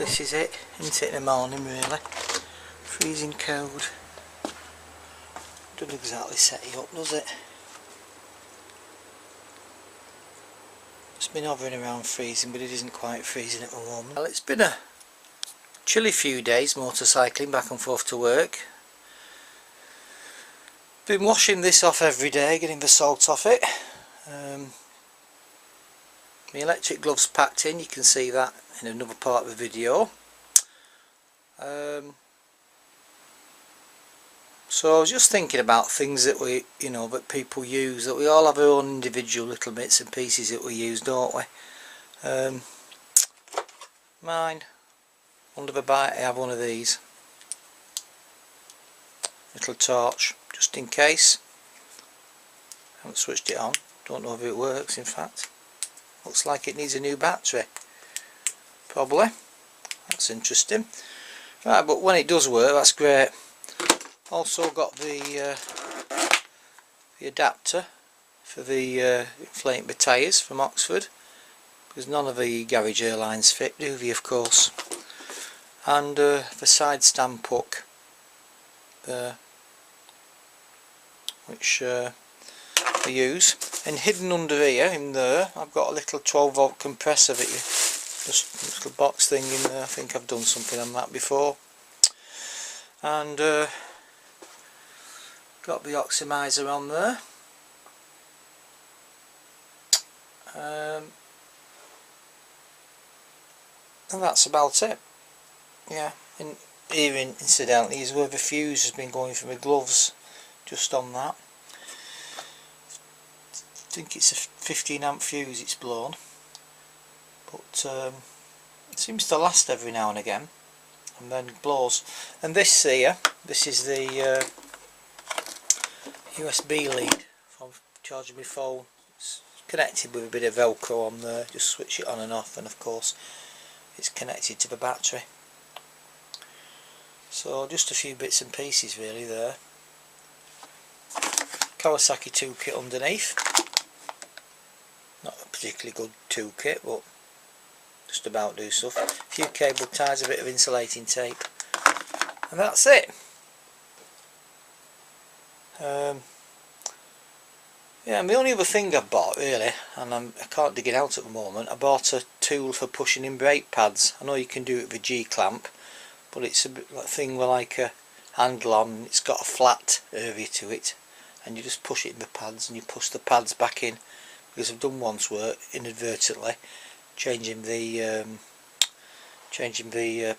this is it, isn't it, in the morning really? Freezing cold. Doesn't exactly set you up, does it? It's been hovering around freezing, but it isn't quite freezing at the moment. Well, it's been a chilly few days motorcycling back and forth to work. Been washing this off every day, getting the salt off it. My electric gloves packed in, you can see that in another part of the video. So I was just thinking about things that we, that people use, that we all have our own individual little bits and pieces that we use, don't we? Mine, under the bike I have one of these. Little torch, just in case. I haven't switched it on, don't know if it works in fact. Looks like it needs a new battery. Probably. That's interesting. Right, but when it does work, that's great. Also got the adapter for the inflatable tyres from Oxford, because none of the garage airlines fit, do they, of course. And the side stand hook there, which I use. And hidden under here, in there, I've got a little 12 volt compressor that just a little box thing in there. I think I've done something on that before. And got the oxidizer on there. And that's about it. Yeah, and here incidentally is where the fuse has been going for my gloves, just on that. I think it's a 15 amp fuse it's blown, but it seems to last every now and again, and then it blows. And this here, this is the USB lead for charging my phone. It's connected with a bit of velcro on there, just switch it on and off, and of course it's connected to the battery. So just a few bits and pieces really there. Kawasaki toolkit underneath. Not a particularly good toolkit, but just about do stuff. A few cable ties, a bit of insulating tape, and that's it. Yeah, and the only other thing I bought really, and I can't dig it out at the moment, I bought a tool for pushing in brake pads. I know you can do it with a G-clamp, but it's a bit like a thing with like a handle on. It's got a flat area to it, and you just push it in the pads, and you push the pads back in. Because I've done once work inadvertently changing the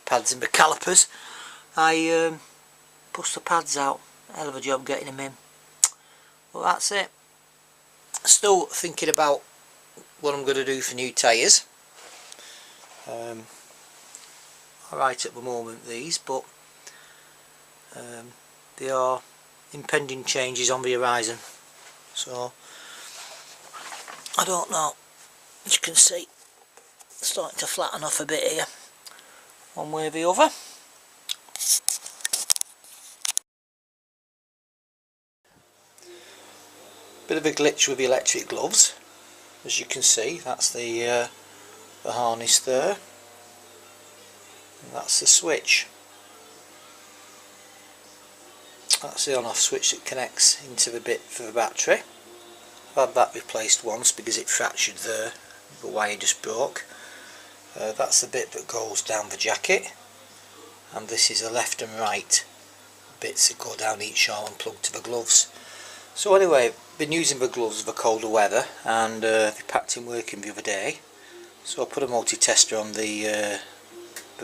pads in the calipers. I pushed the pads out. Hell of a job getting them in. Well, that's it. Still thinking about what I'm going to do for new tyres. Alright at the moment these, but they are impending changes on the horizon. So I don't know, as you can see, it's starting to flatten off a bit here, one way or the other. Bit of a glitch with the electric gloves, as you can see. That's the harness there, and that's the switch. That's the on-off switch that connects into the bit for the battery. I've had that replaced once because it fractured there, the wire just broke. That's the bit that goes down the jacket, and this is the left and right bits that go down each arm and plug to the gloves. So anyway, been using the gloves for colder weather, and they packed in working the other day, so I put a multi-tester on the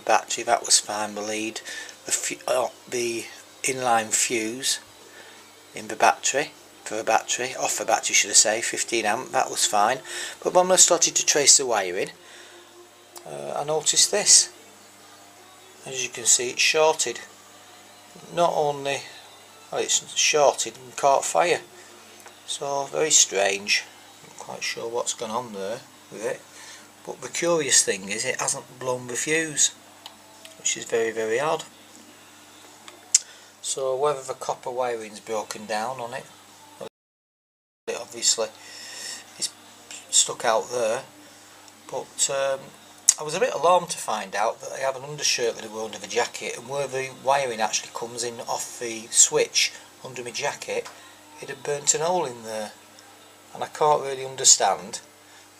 battery. That was fine. The lead, the inline fuse in the battery, off the battery should I say, 15 amp, that was fine. But when I started to trace the wiring, I noticed this. As you can see, it's shorted. Not only, well, it's shorted and caught fire. So very strange. I'm not quite sure what's gone on there with it. But the curious thing is it hasn't blown the fuse, which is very, very odd. So whether the copper wiring's broken down on it, it obviously is stuck out there, but I was a bit alarmed to find out that they have an undershirt that I wear under the jacket, and where the wiring actually comes in off the switch under my jacket, it had burnt an hole in there, and I can't really understand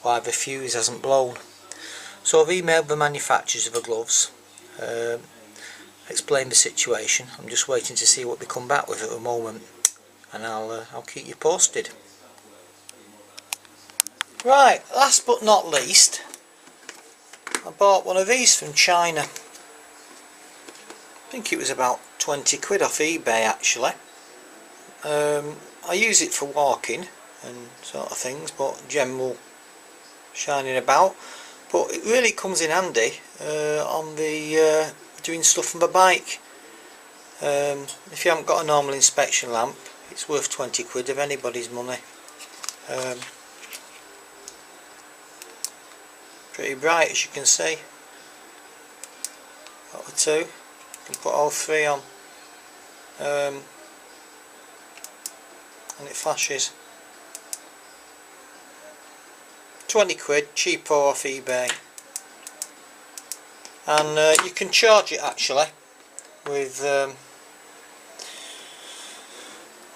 why the fuse hasn't blown. So I've emailed the manufacturers of the gloves, explained the situation. I'm just waiting to see what they come back with at the moment, and I'll keep you posted. Right, last but not least, I bought one of these from China. I think it was about 20 quid off eBay actually. I use it for walking and sort of things, but general shining about. But it really comes in handy on the doing stuff on the bike. If you haven't got a normal inspection lamp, it's worth 20 quid of anybody's money. Pretty bright, as you can see. Got the two. You can put all three on, and it flashes. 20 quid, cheapo off eBay. And you can charge it actually with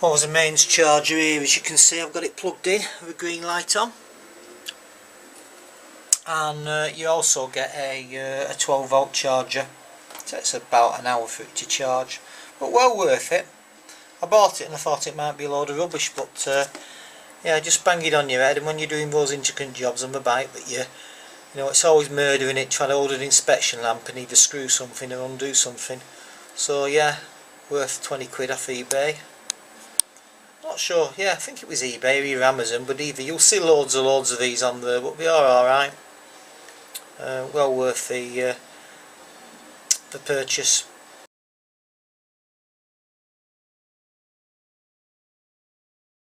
what was the mains charger here. As you can see, I've got it plugged in with a green light on. And you also get a 12 volt charger. It takes about an hour for it to charge, but well worth it. I bought it and I thought it might be a load of rubbish, but yeah, just bang it on your head, and when you're doing those intricate jobs on the bike that you know, it's always murdering it trying to hold an inspection lamp and either screw something or undo something. So yeah, worth 20 quid off eBay. Not sure, yeah, I think it was eBay or Amazon, but either you'll see loads of these on there, but they are alright. Well worth the purchase.